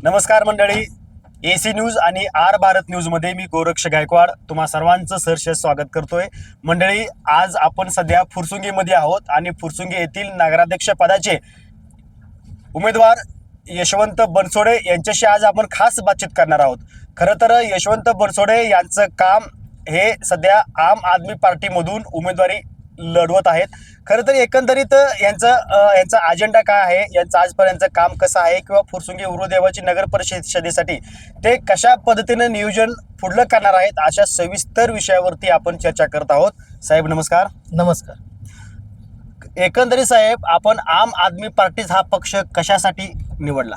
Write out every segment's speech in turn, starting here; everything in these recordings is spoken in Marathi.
नमस्कार मंडळी, एसी न्यूज आणि आर भारत न्यूज मध्ये मी गोरक्ष गायकवाड तुम्हा सर्वांचं सहर्ष स्वागत करतोय. मंडळी, आज आपण सध्या फुरसुंगीमध्ये आहोत आणि फुरसुंगी येथील नगराध्यक्ष पदाचे उमेदवार यशवंत बनसोडे यांच्याशी आज आपण खास बातचीत करणार आहोत. खरं तर यशवंत बनसोडे यांचं काम हे सध्या आम आदमी पार्टीमधून उमेदवारी लढवत आहेत. खरं तर एकंदरीत यांचा अजेंडा काय आहे, यांचं आजपर्यंत काम कसं आहे किंवा फुरसुंगी उरुदेवाची नगर परिषदेसाठी ते कशा पद्धतीने नियोजन पुढलं करणार आहेत, अशा सविस्तर विषयावरती आपण चर्चा करत आहोत. साहेब नमस्कार. नमस्कार. एकंदरीत साहेब, आपण आम आदमी पार्टी हा पक्ष कशासाठी निवडला?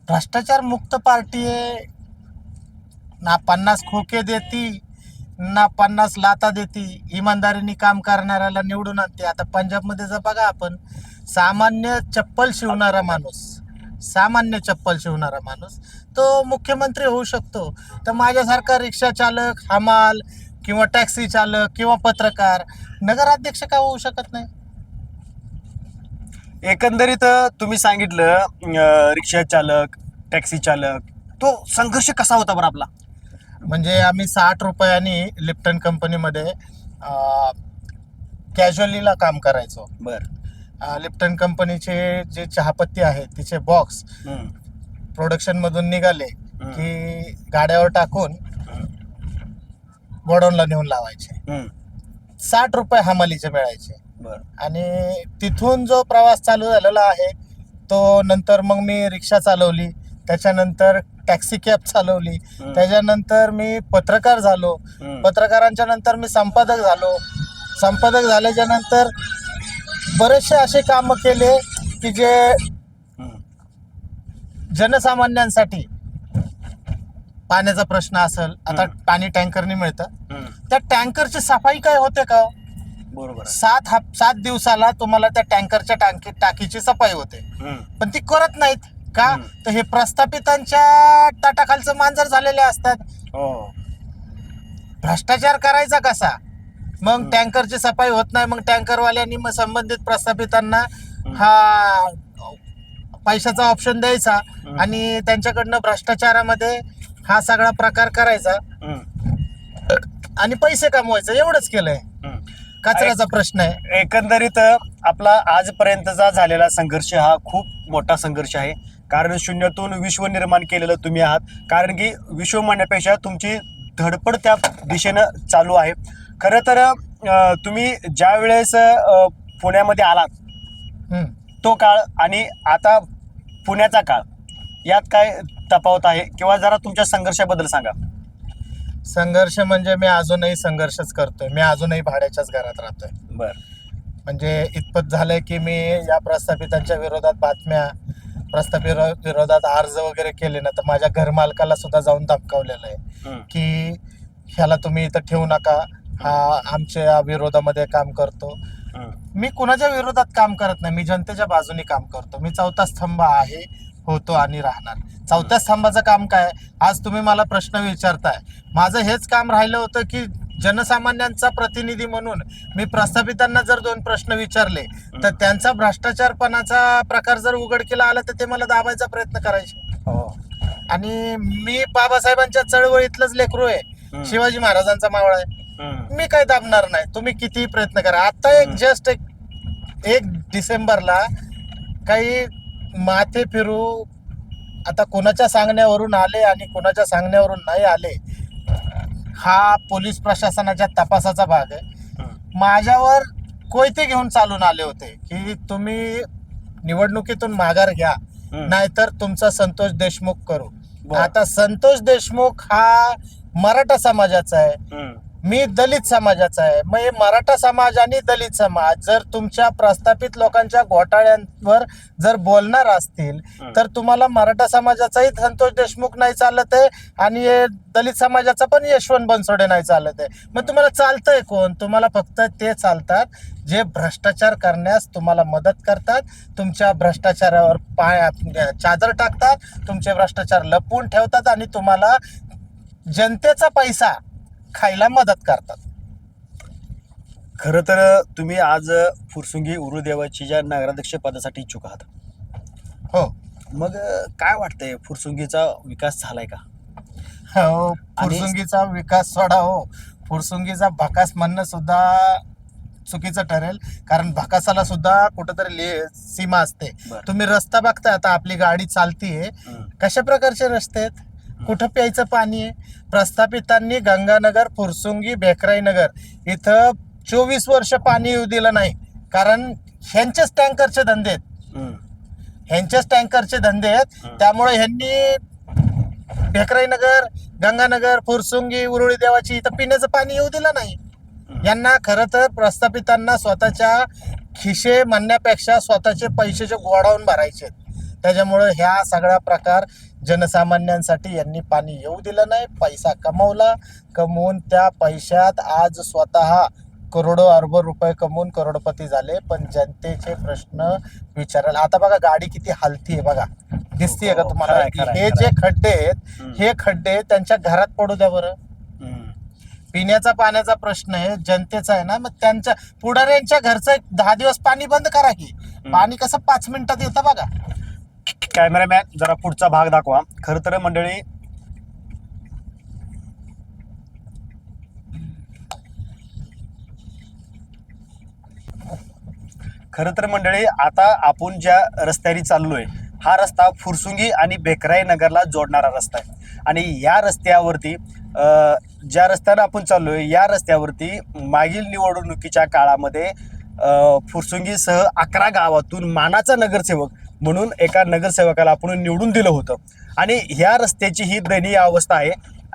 भ्रष्टाचार मुक्त पार्टी आहे. ना 50 खोके देती ना 50 लाता देती. इमानदारीने काम करणाऱ्याला निवडून आणते. आता पंजाबमध्ये जर बघा आपण, सामान्य चप्पल शिवणारा माणूस तो मुख्यमंत्री होऊ शकतो. तर माझ्यासारखा रिक्षा चालक, हमाल किंवा टॅक्सी चालक किंवा पत्रकार नगराध्यक्ष का होऊ शकत नाही? एकंदरीत तुम्ही सांगितलं रिक्षा चालक, टॅक्सी चालक, तो संघर्ष कसा होता बरं आपला? म्हणजे आम्ही 60 रुपयांनी लिप्टन कंपनीमध्ये कॅज्युअलीला काम करायचो. बर. लिप्टन कंपनीचे जे चहापत्ती आहे तिचे बॉक्स प्रोडक्शनमधून निघाले की गाड्यावर टाकून गोडाऊनला नेऊन लावायचे. 60 रुपये हमालीचे मिळायचे. बर. आणि तिथून जो प्रवास चालू झालेला आहे तो नंतर मग मी रिक्षा चालवली, त्याच्यानंतर टॅक्सी कॅब चालवली, त्याच्यानंतर मी पत्रकार झालो, पत्रकारांच्या नंतर मी संपादक झाल्याच्या नंतर बरेचसे असे काम केले की जे जनसामान्यांसाठी, पाण्याचा प्रश्न असेल, आता पाणी टँकरने मिळतं, त्या टँकरची सफाई काय होते का? बरोबर. 7 दिवसाला तुम्हाला त्या टँकरच्या टाकीची सफाई होते, पण ती करत नाहीत का? तर हे प्रस्थापितांच्या ताटाखालचं मांजर झालेले असतात. भ्रष्टाचार करायचा कसा? मग टँकरची सफाई होत नाही, मग टँकरवाल्यांनी मग संबंधित प्रस्थापितांना हा पैशाचा ऑप्शन द्यायचा आणि त्यांच्याकडनं भ्रष्टाचारामध्ये हा सगळा प्रकार करायचा आणि पैसे कमवायचं. एवढंच केलंय. कचऱ्याचा प्रश्न आहे. एकंदरीत आपला आजपर्यंतचा झालेला संघर्ष हा खूप मोठा संघर्ष आहे. कारण शून्यातून विश्व निर्माण केलेलं तुम्ही आहात. कारण की विश्व म्हणण्यापेक्षा तुमची धडपड त्या दिशेनं चालू आहे. खरं तर तुम्ही ज्या वेळेस पुण्यामध्ये आलात तो काळ आणि आता पुण्याचा काळ, यात काय तफावत आहे किंवा जरा तुमच्या संघर्षाबद्दल सांगा. संघर्ष म्हणजे मी अजूनही संघर्षच करतोय. मी अजूनही भाड्याच्याच घरात राहतोय. बर. म्हणजे इतपत झालंय की मी या प्रस्थापितांच्या विरोधात बातम्या, विरोधात अर्ज वगैरे केले ना, तर माझ्या घरमालकाला सुद्धा जाऊन धमकावलेलं आहे की ह्याला तुम्ही इथं ठेवू नका, हा आमच्या विरोधामध्ये काम करतो. मी कुणाच्या विरोधात काम करत नाही. मी जनतेच्या बाजूने काम करतो. मी चौथा स्तंभ आहे, होतो आणि राहणार. चौथ्या स्तंभाचं काम काय? आज तुम्ही मला प्रश्न विचारताय. माझं हेच काम राहिलं होतं की जनसामान्यांचा प्रतिनिधी म्हणून मी प्रस्थापितांना जर 2 प्रश्न विचारले तर त्यांचा भ्रष्टाचारपणाचा प्रकार जर उघडकीला आला तर ते मला दाबायचा प्रयत्न करायचे. आणि मी बाबासाहेबांच्या चळवळीतलंच लेकरू आहे, शिवाजी महाराजांचा मावळा आहे. मी काय दाबणार नाही. तुम्ही कितीही प्रयत्न करा. आता एक डिसेंबरला काही माथे फिरू, आता कोणाच्या सांगण्यावरून आले आणि कोणाच्या सांगण्यावरून नाही आले, हा पोलीस प्रशासनाच्या तपासाचा भाग आहे. माझ्यावर कोयते घेऊन चालून आले होते की तुम्ही निवडणुकीतून माघार घ्या, नाहीतर तुमचा संतोष देशमुख करू. आता संतोष देशमुख हा मराठा समाजाचा आहे, मी दलित समाजाचा आहे. मग हे मराठा समाज आणि दलित समाज जर तुमच्या प्रस्थापित लोकांच्या घोटाळ्यांवर जर बोलणार असतील तर तुम्हाला मराठा समाजाचाही संतोष देशमुख नाही चालत आहे आणि दलित समाजाचा पण यशवंत बनसोडे नाही चालत आहे. मग तुम्हाला चालतंय कोण? तुम्हाला फक्त ते चालतात जे भ्रष्टाचार करण्यास तुम्हाला मदत करतात, तुमच्या भ्रष्टाचारावर चादर टाकतात, तुमचे भ्रष्टाचार लपवून ठेवतात आणि तुम्हाला जनतेचा पैसा खायला मदत करतात. खरं तर तुम्ही आज फुरसुंगी उरुदेवाची ज्या नगराध्यक्ष पदासाठी इच्छुक आहात, हो. मग काय वाटतंय, फुरसुंगीचा विकास झालाय का? हो, फुरसुंगीचा विकास सोडा हो, फुरसुंगीचा भकास म्हणणं सुद्धा चुकीचं ठरेल. कारण भकासाला सुद्धा कुठंतरी सीमा असते. बरं. तुम्ही रस्ता बघताय, आता आपली गाडी चालतीये, कशा प्रकारचे रस्ते आहेत, कुठं प्यायचं पाणी आहे. प्रस्थापितांनी गंगानगर, फुरसुंगी, भेकराईनगर इथं 24 वर्ष पाणी येऊ दिलं नाही. कारण ह्यांचेच टँकरचे धंदे आहेत, ह्यांचेच टँकरचे धंदे आहेत. त्यामुळे ह्यांनी भेकराईनगर, गंगानगर, फुरसुंगी, उरुळी देवाची इथं पिण्याचं पाणी येऊ दिलं नाही. यांना खरं तर प्रस्थापितांना स्वतःच्या खिशे म्हणण्यापेक्षा स्वतःचे पैशाचे गोडाऊन भरायचे. त्याच्यामुळे ह्या सगळा प्रकार जनसामान्यांसाठी यांनी पाणी येऊ दिलं नाही. पैसा कमवला, कमवून त्या पैशात आज स्वतः करोडो अरब रुपये कमवून करोडपती झाले. पण जनतेचे प्रश्न विचारायला, आता बघा गाडी किती हलती आहे बघा, दिसतीये का तुम्हाला? हे जे खड्डे आहेत, हे खड्डे त्यांच्या घरात पडू द्या बरं. पिण्याचा पाण्याचा प्रश्न आहे, जनतेचा आहे ना, मग त्यांच्या पुढाऱ्यांच्या घरचं 10 दिवस पाणी बंद करा की. पाणी कसं 5 मिनिटात येतं बघा. कॅमेरामॅन जरा पुढचा भाग दाखवा. खरं तर मंडळी, आता आपण ज्या रस्त्याने चाललोय, हा रस्ता फुरसुंगी आणि भेकराई नगरला जोडणारा रस्ता आहे. आणि या रस्त्यावरती ज्या रस्त्याने आपण चाललोय, या रस्त्यावरती मागील निवडणुकीच्या काळामध्ये फुरसुंगीसह 11 गावातून मानाचा नगरसेवक म्हणून एका नगरसेवकाला आपण निवडून दिलं होतं. आणि ह्या रस्त्याची ही दयनीय अवस्था आहे.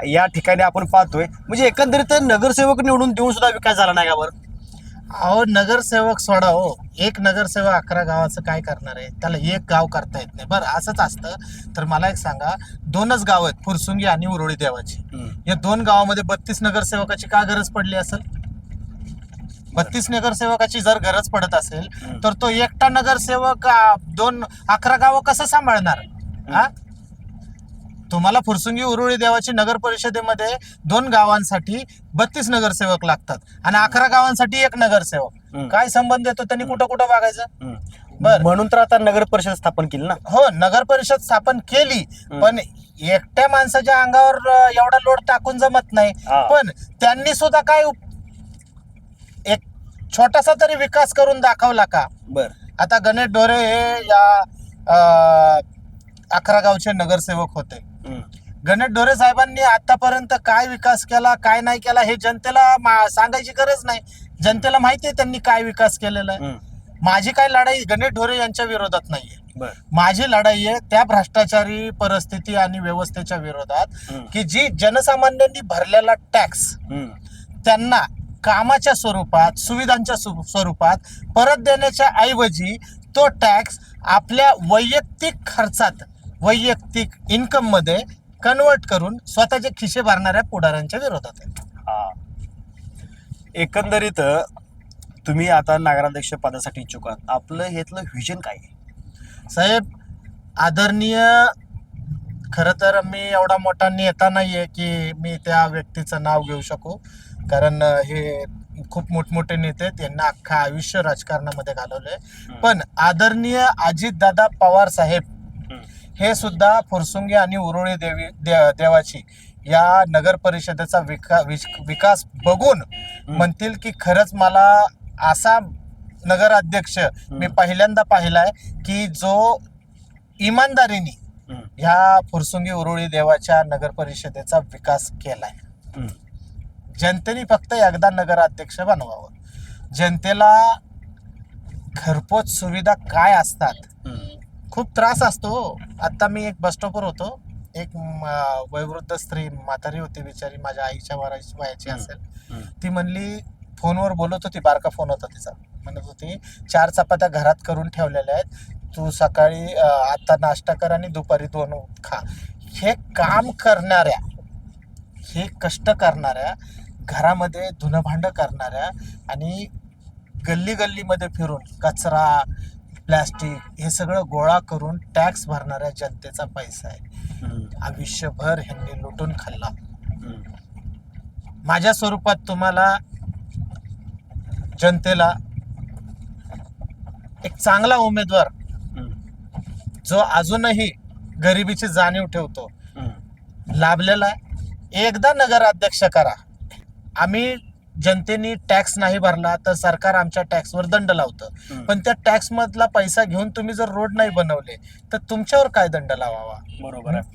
या ठिकाणी आपण पाहतोय, म्हणजे एकंदरीत नगरसेवक निवडून देऊन सुद्धा विकास झाला नाही का बरं? अहो, नगरसेवक सोडा हो, एक नगरसेवक 11 गावाचं काय करणार आहे? त्याला एक गाव करता येत नाही. बरं, असंच असतं तर मला एक सांगा, 2च गाव आहेत, फुरसुंगी आणि उरुळी देवाची. या 2 गावामध्ये 32 नगरसेवकाची का गरज पडली असेल? 32 नगरसेवकाची जर गरज पडत असेल तर तो एकटा नगरसेवक 11 गावं कसं सांभाळणार? हा, तुम्हाला फुरसुंगी उरुळी देवाची नगर परिषदेमध्ये 2 गावांसाठी 32 नगरसेवक लागतात आणि 11 गावांसाठी 1 नगरसेवक. काय संबंध येतो त्यांनी? कुठं कुठं बघायचं? बर, म्हणून तर आता नगर परिषद स्थापन केली ना. हो, नगर परिषद स्थापन केली, पण एकट्या माणसाच्या अंगावर एवढा लोड टाकून जमत नाही. पण त्यांनी सुद्धा काय एक छोटासा तरी विकास करून दाखवला का? बर, आता गणेश ढोरे हे या 11 गावचे नगरसेवक होते. गणेश ढोरे साहेबांनी आतापर्यंत काय विकास केला, काय नाही केला, हे जनतेला सांगायची गरज नाही. जनतेला माहिती आहे त्यांनी काय विकास केलेला आहे. माझी काय लढाई गणेश ढोरे यांच्या विरोधात नाहीये. माझी लढाई आहे त्या भ्रष्टाचारी परिस्थिती आणि व्यवस्थेच्या विरोधात, की जी जनसामान्यांनी भरलेला टॅक्स त्यांना कामाच्या स्वरूपात, सुविधांच्या स्वरूपात परत देण्याच्या ऐवजी तो टॅक्स आपल्या वैयक्तिक खर्चात, वैयक्तिक इन्कम मध्ये कन्वर्ट करून स्वतःचे खिशे भरणाऱ्या पुढाऱ्यांच्या विरोधात आहे. एकंदरीत तुम्ही आता नगराध्यक्ष पदासाठी इच्छुक आहात. आपलं ह्यातलं व्हिजन काय आहे? साहेब, आदरणीय, खरं तर मी एवढा मोठा नेता नाहीये की मी त्या व्यक्तीचं नाव घेऊ शकू. कारण हे खूप मोठमोठे नेते, त्यांना अख्खं आयुष्य राजकारणामध्ये घालवलंय. पण आदरणीय अजितदादा पवार साहेब हे सुद्धा फुरसुंगी आणि उरुळी देवाची या नगर परिषदेचा विकास बघून म्हणतील की खरंच मला असा नगराध्यक्ष मी पहिल्यांदा पाहिलाय की जो इमानदारीने ह्या फुरसुंगी उरुळी देवाच्या नगर परिषदेचा विकास केलाय. जनतेने फक्त एकदा नगराध्यक्ष बनवावं. जनतेला घरपोच सुविधा काय असतात, खूप त्रास असतो. आता मी एक बस स्टॉपवर होतो, एक वयोवृद्ध स्त्री म्हातारी होती बिचारी, माझ्या आईच्या वयाची असेल. ती म्हणली, फोनवर बोलत होती, बारका फोन होता तिचा, म्हणत होती 4 चपात्या घरात करून ठेवलेल्या आहेत, तू सकाळी आता नाश्ता कर आणि दुपारी 2 खा. हे काम करणाऱ्या, हे कष्ट करणाऱ्या, घरामध्ये धुणं भांडं करणाऱ्या आणि गल्ली गल्लीमध्ये फिरून कचरा, प्लॅस्टिक हे सगळं गोळा करून टॅक्स भरणाऱ्या जनतेचा पैसा आहे. आयुष्यभर ह्यांनी लुटून खाल्ला. माझ्या स्वरूपात तुम्हाला जनतेला एक चांगला उमेदवार जो अजूनही गरिबीची जाणीव ठेवतो लाभलेला आहे. एकदा नगराध्यक्ष करा. आम्ही जनतेने टॅक्स नाही भरला तर सरकार आमच्या टॅक्सवर दंड लावतं, पण त्या टॅक्स मधला पैसा घेऊन तुम्ही जर रोड नाही बनवले तर तुमच्यावर काय दंड लावावा. बरोबर आहे.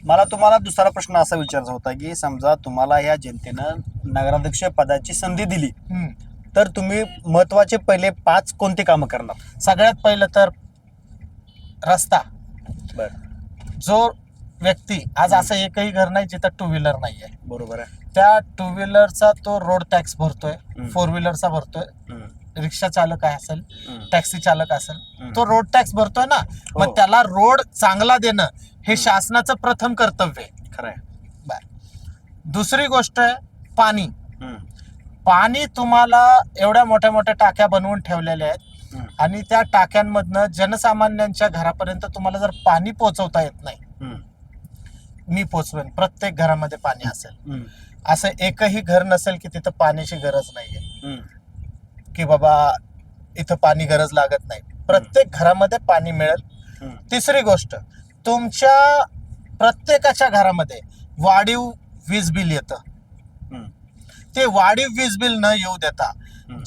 मला तुम्हाला दुसरा प्रश्न असा विचारायचा होता की समजा तुम्हाला या जनतेनं नगराध्यक्ष पदाची संधी दिली तर तुम्ही महत्वाचे पहिले 5 कोणते कामं करणार? सगळ्यात पहिलं तर रस्ता. बर. जो व्यक्ती आज असं एकही घर नाही जिथं टू व्हीलर नाहीये, बरोबर आहे. त्या टू व्हीलरचा तो रोड टॅक्स भरतोय, 4 व्हीलरचा भरतोय, रिक्षा चालक असेल, टॅक्सी चालक असेल, तो रोड टॅक्स भरतोय ना. मग त्याला रोड चांगला देणं हे शासनाचं प्रथम कर्तव्य आहे. खरं आहे. दुसरी गोष्ट आहे पाणी. पाणी तुम्हाला एवढ्या मोठ्या मोठ्या टाक्या बनवून ठेवलेल्या आहेत आणि त्या टाक्यांमधनं जनसामान्यांच्या घरापर्यंत तुम्हाला जर पाणी पोहोचवता येत नाही, मी पोचवेन प्रत्येक घरामध्ये पाणी असेल. असं एकही घर नसेल की तिथं पाण्याची गरज नाहीये, की बाबा इथं पाणी गरज लागत नाही. प्रत्येक घरामध्ये पाणी मिळेल. तिसरी गोष्ट, तुमच्या प्रत्येकाच्या घरामध्ये वाढीव वीज बिल येतं. ते वाढीव वीज बिल न येऊ देता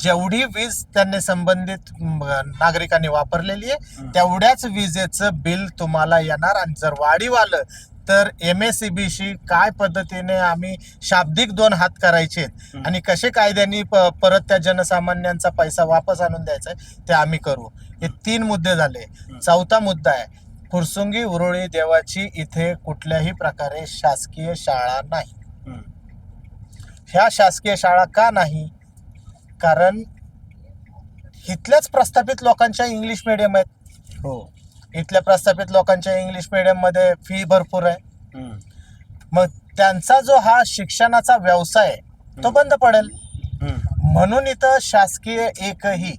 जेवढी वीज त्यांनी संबंधित नागरिकांनी वापरलेली आहे तेवढ्याच विजेचं बिल तुम्हाला येणार. आणि जर वाढीव आलं तर MSEBशी काय पद्धतीने आम्ही शाब्दिक 2 हात करायचे आणि कसे कायद्यांनी परत त्या जनसामान्यांचा पैसा वापस आणून द्यायचा ते आम्ही करू. हे 3 मुद्दे झाले. चौथा मुद्दा आहे, फुरसुंगी उरुळी देवाची इथे कुठल्याही प्रकारे शासकीय शाळा नाही. ह्या शासकीय शाळा का नाही? कारण इथल्याच प्रस्थापित लोकांच्या इंग्लिश मीडियम आहेत. हो. इथल्या प्रस्थापित लोकांच्या इंग्लिश मीडियम मध्ये फी भरपूर आहे. मग त्यांचा जो हा शिक्षणाचा व्यवसाय तो बंद पडेल. म्हणून इथं शासकीय एकही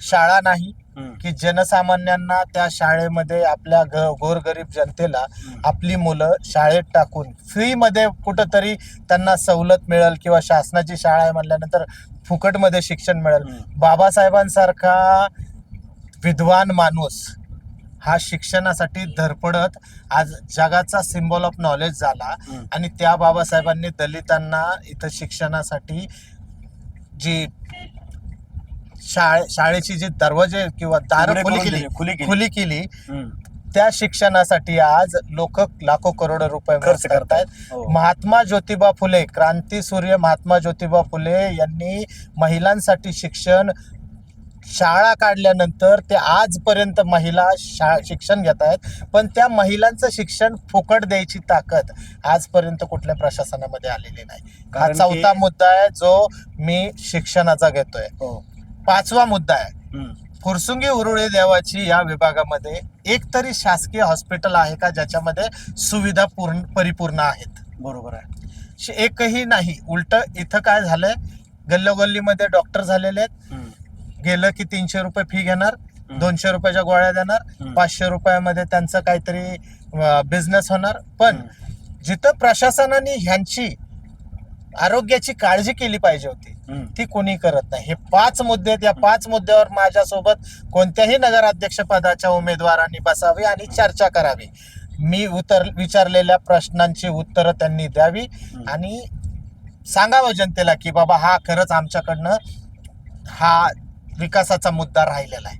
शाळा नाही की जनसामान्यांना त्या शाळेमध्ये आपल्या गोरगरीब जनतेला आपली मुलं शाळेत टाकून फ्री मध्ये कुठंतरी त्यांना सवलत मिळेल किंवा शासनाची शाळा आहे म्हणल्यानंतर फुकटमध्ये शिक्षण मिळेल. बाबासाहेबांसारखा विद्वान माणूस हा शिक्षणासाठी धडपडत आज जगाचा सिम्बॉल ऑफ नॉलेज झाला आणि त्या बाबासाहेबांनी दलितांना इथं शिक्षणासाठी जी शाळेची जी दरवाजे किंवा दार खुली केली त्या शिक्षणासाठी आज लोक लाखो करोड रुपये खर्च करतायत. महात्मा ज्योतिबा फुले, क्रांतीसूर्य महात्मा ज्योतिबा फुले यांनी महिलांसाठी शिक्षण शाळा काढल्यानंतर ते आजपर्यंत महिला शिक्षण घेत आहेत, पण त्या महिलांचं शिक्षण फुकट द्यायची ताकद आजपर्यंत कुठल्या प्रशासनामध्ये आलेली नाही. हा चौथा मुद्दा आहे जो मी शिक्षणाचा घेतोय. पाचवा मुद्दा आहे, फुरसुंगी उरुळी देवाची या विभागामध्ये एक तरी शासकीय हॉस्पिटल आहे का ज्याच्यामध्ये सुविधा परिपूर्ण आहेत? बरोबर आहे, एकही नाही. उलट इथं काय झालंय, गल्लोगल्लीमध्ये डॉक्टर झालेले आहेत, गेलं की 300 रुपये फी घेणार, 200 रुपयाच्या गोळ्या देणार, 500 रुपयामध्ये त्यांचं काहीतरी बिझनेस होणार. पण जिथं प्रशासनाने ह्यांची आरोग्याची काळजी केली पाहिजे होती ती कोणी करत नाही. हे 5 मुद्दे आहेत. या 5 मुद्द्यावर माझ्यासोबत कोणत्याही नगराध्यक्ष पदाच्या उमेदवारांनी बसावे आणि चर्चा करावी. मी विचारलेल्या प्रश्नांची उत्तरं त्यांनी द्यावी आणि सांगावं जनतेला की बाबा हा खरंच आमच्याकडनं हा विकासाचा मुद्दा राहिलेला आहे.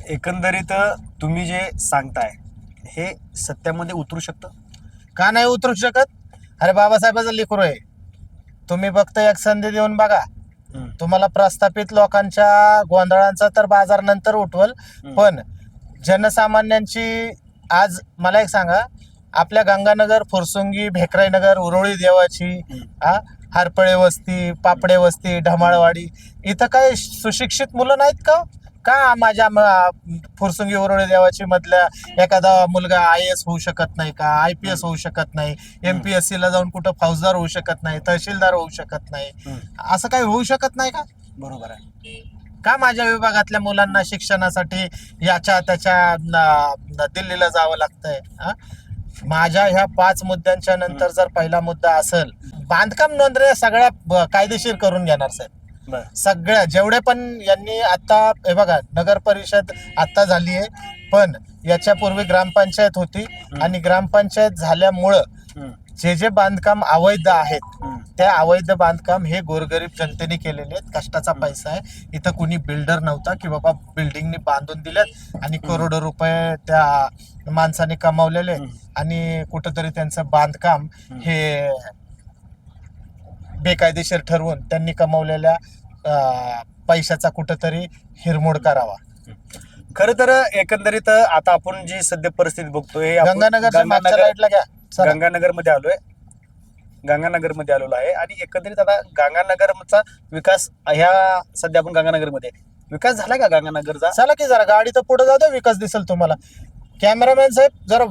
एकंदरीत तुम्ही जे सांगताय हे सत्यामध्ये उतरू शकतं का? नाही उतरू शकत. अरे बाबासाहेबाचं लेकरू आहे. तुम्ही फक्त एक संधी देऊन बघा, तुम्हाला प्रस्थापित लोकांच्या गोंधळांचा तर बाजार नंतर उठवल, पण जनसामान्यांची आज मला एक सांगा, आपल्या गंगानगर, फुरसुंगी, भेकराईनगर, उरुळी देवाची, हरपळे वस्ती, पापडे वस्ती, ढमाळवाडी, इथं काय सुशिक्षित मुलं नाहीत का? का माझ्या फुरसुंगी उरुळी देवाची मधल्या एखादा मुलगा IAS होऊ शकत नाही का? IPS होऊ शकत नाही? MPSC ला जाऊन कुठं फौजदार होऊ शकत नाही? तहसीलदार होऊ शकत नाही? असं काही होऊ शकत नाही का? बरोबर आहे. का माझ्या विभागातल्या मुलांना शिक्षणासाठी याच्या त्याच्या दिल्लीला जावं लागतंय? माझ्या ह्या 5 मुद्द्यांच्या नंतर जर पहिला मुद्दा असेल, बांधकाम नोंदणी सगळ्या कायदेशीर करून घेणार साहेब. बर. सगळ्या जेवढे पण यांनी आता हे बघा, नगर परिषद आता झाली आहे, पण याच्यापूर्वी ग्रामपंचायत होती आणि ग्रामपंचायत झाल्यामुळं हम्म. जे जे बांधकाम अवैध आहेत हम्म. त्या अवैध बांधकाम हे गोरगरीब जनतेने केलेले आहेत. कष्टाचा पैसा आहे. इथं कुणी बिल्डर नव्हता की बाबा बिल्डिंगनी बांधून दिल्यात आणि करोडो रुपये त्या माणसाने कमावलेले आहेत आणि कुठंतरी त्यांचं बांधकाम हे बेकायदेशीर ठरवून त्यांनी कमावलेल्या पैशाचा कुठंतरी हिरमोड करावा. खरं तर एकंदरीत आता आपण जी सध्या परिस्थिती बघतोय, आपण गंगानगरच्या मागच्या लाईटला घ्या चला. गंगानगर मध्ये आलोय. गंगानगर मध्ये आलेलो आहे आणि एकंदरीत आता गंगानगरचा विकास ह्या सध्या आपण गंगानगर मध्ये विकास झाला का गंगानगरचा? चला की जरा गाडी तर पुढे जाऊ दे, विकास दिसेल तुम्हाला. कॅमेरामॅन साहेब जरा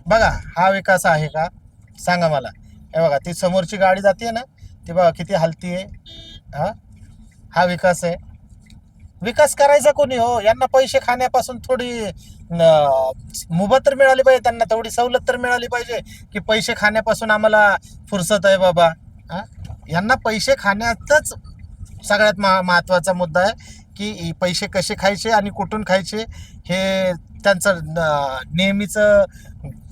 बघा, हा विकास आहे का सांगा मला. हे बघा, ती समोरची गाडी जाते ना, ती बघा किती हलती आहे. हा विकास आहे. विकास करायचा कोणी हो? यांना पैसे खाण्यापासून थोडी मुभा तर मिळाली पाहिजे, त्यांना तेवढी सवलत तर मिळाली पाहिजे की पैसे खाण्यापासून आम्हाला फुरसत आहे बाबा. यांना पैसे खाण्याचाच सगळ्यात महत्वाचा मुद्दा आहे की पैसे कसे खायचे आणि कुठून खायचे हे त्यांचं नेहमीचं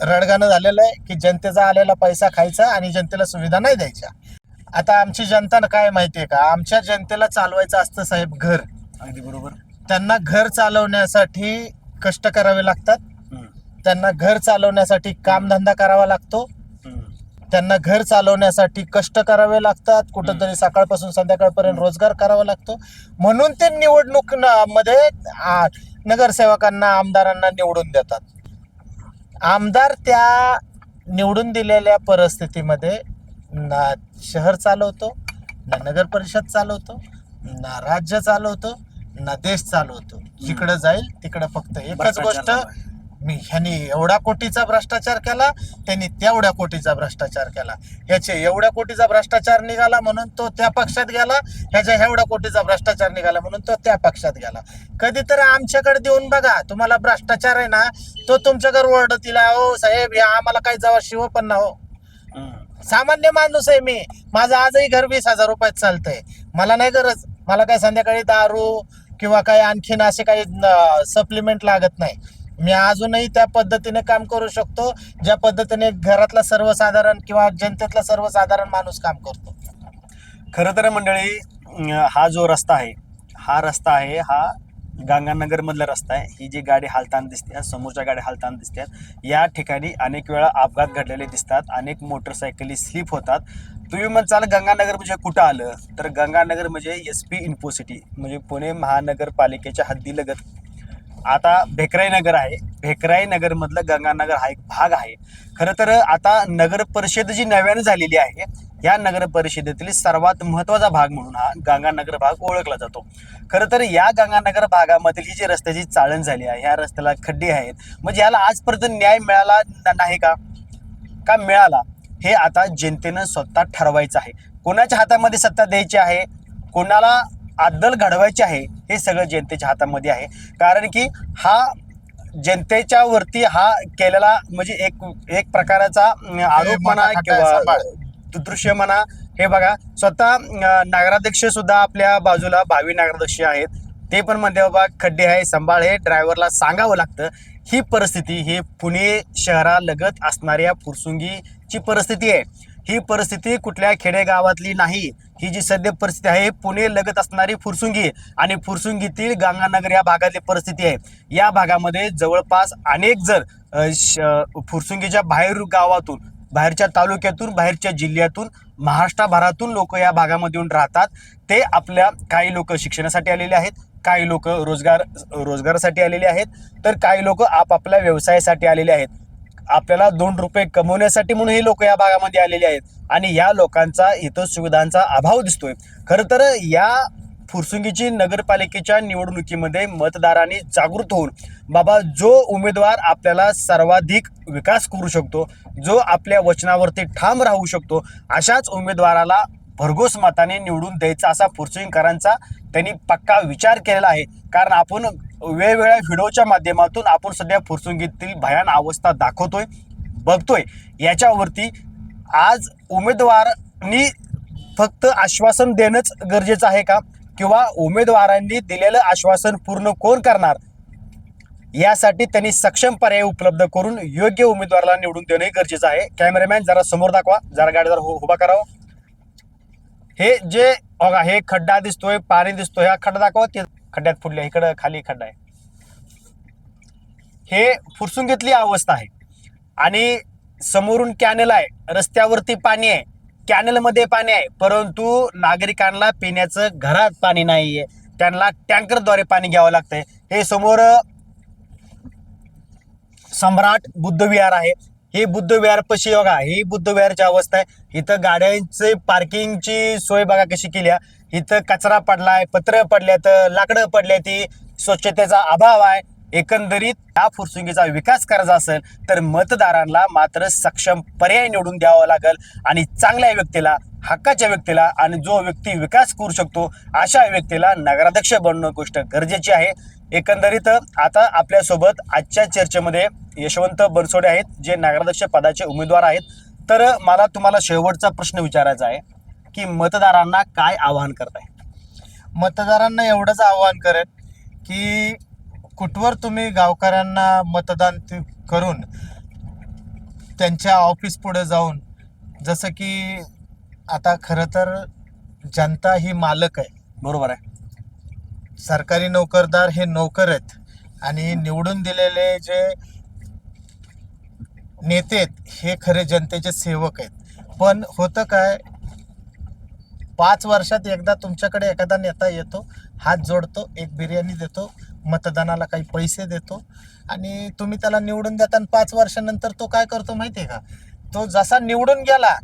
रडगाणं झालेलं आहे की जनतेचा आलेला पैसा खायचा आणि जनतेला सुविधा नाही द्यायच्या. आता आमची जनता काय माहितीये का, आमच्या जनतेला चालवायचं असतं साहेब घर. अगदी बरोबर. त्यांना घर चालवण्यासाठी कष्ट करावे लागतात. त्यांना घर चालवण्यासाठी कामधंदा करावा लागतो. त्यांना घर चालवण्यासाठी कष्ट करावे लागतात. कुठंतरी सकाळपासून संध्याकाळपर्यंत रोजगार करावा लागतो. म्हणून ते निवडणूक मध्ये नगरसेवकांना आमदारांना निवडून देतात. आमदार त्या निवडून दिलेल्या परिस्थितीमध्ये ना शहर चालवतो, ना नगर परिषद चालवतो, ना राज्य चालवतो, ना देश चालवतो. जिकडे जाईल तिकडे फक्त एकच गोष्ट, ह्यानी एवढा कोटीचा भ्रष्टाचार केला, त्यांनी तेवढ्या कोटीचा भ्रष्टाचार केला, ह्याचे एवढ्या कोटीचा भ्रष्टाचार निघाला म्हणून तो त्या पक्षात गेला, ह्याच्या एवढ्या कोटीचा भ्रष्टाचार निघाला म्हणून तो त्या पक्षात गेला. कधीतरी आमच्याकडे देऊन बघा, तुम्हाला भ्रष्टाचार आहे ना तो तुमच्याकडे ओरडतील, हो साहेब हे आम्हाला काही जावा शिव पण ना हो. सामान्य माणूस आहे मी, माझं आजही घर 20,000 रुपयात चालतंय. मला नाही गरज, मला काय संध्याकाळी दारू किंवा काही आणखीन असे काही सप्लिमेंट लागत नाही. मी अजूनही त्या पद्धतीने काम करू शकतो ज्या पद्धतीने घरातला सर्वसाधारण किंवा जनतेतला सर्वसाधारण माणूस काम करतो. खरं तर मंडळी, हा जो रस्ता आहे हा गंगानगर मधला रस्ता आहे. ही जी गाडी हालताना दिसते, समोरच्या गाडी हालताना दिसतात, या ठिकाणी अनेक वेळा अपघात घडलेले दिसतात, अनेक मोटरसायकली स्लिप होतात. तुम्ही म्हणताल गंगानगर म्हणजे कुठं आलं, तर गंगानगर म्हणजे SP इन्फोसिटी म्हणजे पुणे महानगरपालिकेच्या हद्दीलगत आता भेकराई नगर आहे. भेकराई नगर मधलं गंगानगर हा एक भाग आहे. खरं तर आता नगर परिषद जी नव्याने झालेली आहे, या नगर परिषदेतील सर्वात महत्वाचा भाग म्हणून हा गंगानगर भाग ओळखला जातो. खरं तर या गंगानगर भागामधील ही जी रस्त्याची चाळण झाली आहे, ह्या रस्त्याला खड्डे आहेत, म्हणजे याला आजपर्यंत न्याय मिळाला नाही का मिळाला, हे आता जनतेनं स्वतः ठरवायचं आहे. कोणाच्या हातामध्ये सत्ता द्यायची आहे, कोणाला अद्दल घडवायची आहे, हे सगळं जनतेच्या हातामध्ये आहे. कारण की हा जनतेच्या वरती हा केलेला म्हणजे एक प्रकाराचा आरोप म्हणा किंवा दृश्य म्हणा. हे बघा, स्वतः नगराध्यक्ष सुद्धा आपल्या बाजूला भावी नगराध्यक्ष आहेत, ते पण म्हणते बाबा खड्डे आहे, सांभाळ, हे ड्रायव्हरला सांगावं लागतं. ही परिस्थिती ही पुणे शहरालगत असणाऱ्या फुरसुंगीची परिस्थिती आहे. ही परिस्थिती कुठल्या खेडेगावातली नाही. ही जी सध्या परिस्थिती आहे पुणे लगत असणारी फुरसुंगी आणि फुरसुंगीतील गंगानगर या भागातली परिस्थिती आहे. या भागामध्ये जवळपास अनेक जर फुरसुंगीच्या बाहेर गावातून, बाहेरच्या तालुक्यातून, बाहेरच्या जिल्ह्यातून, महाराष्ट्रभरातून लोक या भागामध्ये येऊन राहतात. ते आपल्या काही लोक शिक्षणासाठी आलेले आहेत, काही लोक रोजगारासाठी आलेले आहेत, तर काही लोक आपापल्या व्यवसायासाठी आलेले आहेत. आपल्याला 2 रुपये कमवण्यासाठी म्हणून हे लोक या भागामध्ये आलेले आहेत आणि या लोकांचा इथं सुविधांचा अभाव दिसतोय. खरं तर या फुरसुंगीची नगरपालिकेच्या निवडणुकीमध्ये मतदारांनी जागृत होऊन बाबा जो उमेदवार आपल्याला सर्वाधिक विकास करू शकतो, जो आपल्या वचनावरती ठाम राहू शकतो, अशाच उमेदवाराला भरघोस मताने निवडून द्यायचा असा फुरसुंगीकरांचा त्यांनी पक्का विचार केलेला आहे. कारण आपण वेगवेगळ्या व्हिडिओच्या माध्यमातून आपण सध्या फुरसुंगीतील भयान अवस्था दाखवतोय, बघतोय. याच्यावरती आज उमेदवारांनी फक्त आश्वासन देणंच गरजेचं आहे का, किंवा उमेदवारांनी दिलेलं आश्वासन पूर्ण कोण करणार, यासाठी त्यांनी सक्षम पर्याय उपलब्ध करून योग्य उमेदवाराला निवडून देणे गरजेचं आहे. कॅमेरामॅन जरा समोर दाखवा, जरा गाडी जरा उभा करावा. हे जे बघा, हे खड्डा दिसतोय, पाणी दिसतोय, हा खड्डा दाखवा. ते खड्ड्यात फुटले, इकडं खाली खड्डा आहे. हे फुरसुंगीतली अवस्था आहे. आणि समोरून कॅनल आहे, रस्त्यावरती पाणी आहे, कॅनलमध्ये पाणी आहे, परंतु नागरिकांना पिण्याचं घरात पाणी नाहीये, त्यांना टँकरद्वारे पाणी घ्यावं लागतंय. हे समोर सम्राट बुद्ध विहार आहे. हे बुद्ध विहार पशी बघा, ही बुद्ध विहारची अवस्था आहे. इथं गाड्यांची पार्किंगची सोय बघा कशी केली आहे. इथं कचरा पडलाय, पत्र पडल्यात, लाकडं पडल्यात, स्वच्छतेचा अभाव आहे. एकंदरीत या फुरसुंगीचा विकास करायचा असेल तर मतदारांना मात्र सक्षम पर्याय निवडून द्यावा लागेल. आणि चांगल्या व्यक्तीला, हक्काच्या व्यक्तीला, आणि जो व्यक्ती विकास करू शकतो अशा व्यक्तीला नगराध्यक्ष बनणं गोष्ट गरजेची आहे. एकंदरीत आता आपल्यासोबत आजच्या चर्चेमध्ये यशवंत बनसोडे आहेत, जे नगराध्यक्ष पदाचे उमेदवार आहेत. तर मला तुम्हाला शेवटचा प्रश्न विचारायचा आहे की मतदारांना काय आवाहन करताय? मतदारांना एवढंच आवाहन करेन की कुठवर तुम्ही गावकऱ्यांना मतदान करून त्यांच्या ऑफिस पुढे जाऊन, जसं की आता खरं तर जनता ही मालक आहे, बरोबर आहे. सरकारी नोकरदार हे नोकर आहेत, आणि निवडून दिलेले जे नेते आहेत हे खरे जनतेचे सेवक आहेत. पण होतं काय, 5 वर्षात एकदा तुमच्याकडे एखादा नेता येतो, हात जोडतो, एक बिर्याणी देतो, मतदानाला काही पैसे देतो, आणि तुम्ही त्याला निवडून देता. 5 वर्षानंतर तो काय करतो माहिती आहे का, तो जसा निवडून गेला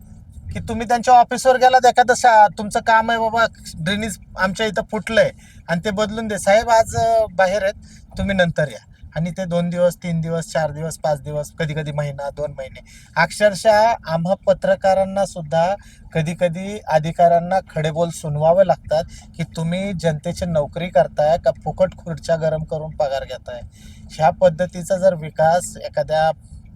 की तुम्ही त्यांच्या ऑफिसवर गेलात, एखादं तुमचं काम आहे बाबा, ड्रेनेज आमच्या इथं फुटलंय आणि ते बदलून दे साहेब, आज बाहेर आहेत, तुम्ही नंतर या. आणि ते 2 दिवस, 3 दिवस, 4 दिवस, 5 दिवस, कधी कधी महिना, 2 महिने, अक्षरशः आम्हा पत्रकारांना सुद्धा कधी कधी अधिकाऱ्यांना खडेबोल सुनवावे लागतात की तुम्ही जनतेची नोकरी करताय का फुकट खुर्च्या गरम करून पगार घेताय. ह्या पद्धतीचा जर विकास एखाद्या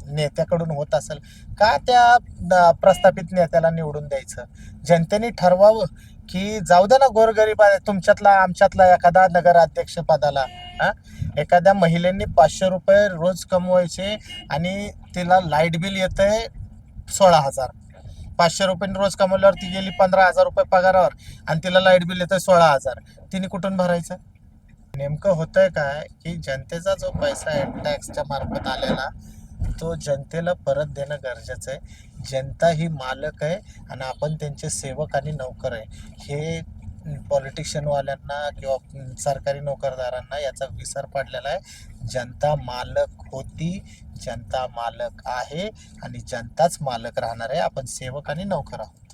नेत्याकडून होत असेल, का त्या प्रस्थापित नेत्याला निवडून द्यायचं? जनतेने ठरवावं की जाऊ दे ना, गोरगरीब आहे तुमच्यातला आमच्यातला एखादा नगराध्यक्ष पदाला, एखाद्या महिलेने 500 रुपये रोज कमवायचे आणि तिला लाईट बिल येतंय 16,000. 500 रुपये रोज कमवल्यावर ती गेली 15,000 रुपये पगारावर, आणि तिला लाईट बिल येतंय 16,000. तिने कुठून भरायचं? नेमकं होतंय काय की जनतेचा जो पैसा आहे टॅक्सच्या मार्फत आलेला, तो जनतेला परत देणं गरजेचं आहे. जनता ही मालक आहे आणि आपण त्यांचे सेवक आणि नोकर आहे. हे पॉलिटिशियनवाल्यांना किंवा सरकारी नोकरदारांना याचा विसर पडलेला आहे. जनता मालक होती, जनता मालक आहे, आणि जनताच मालक राहणार आहे. आपण सेवक आणि नोकर आहोत.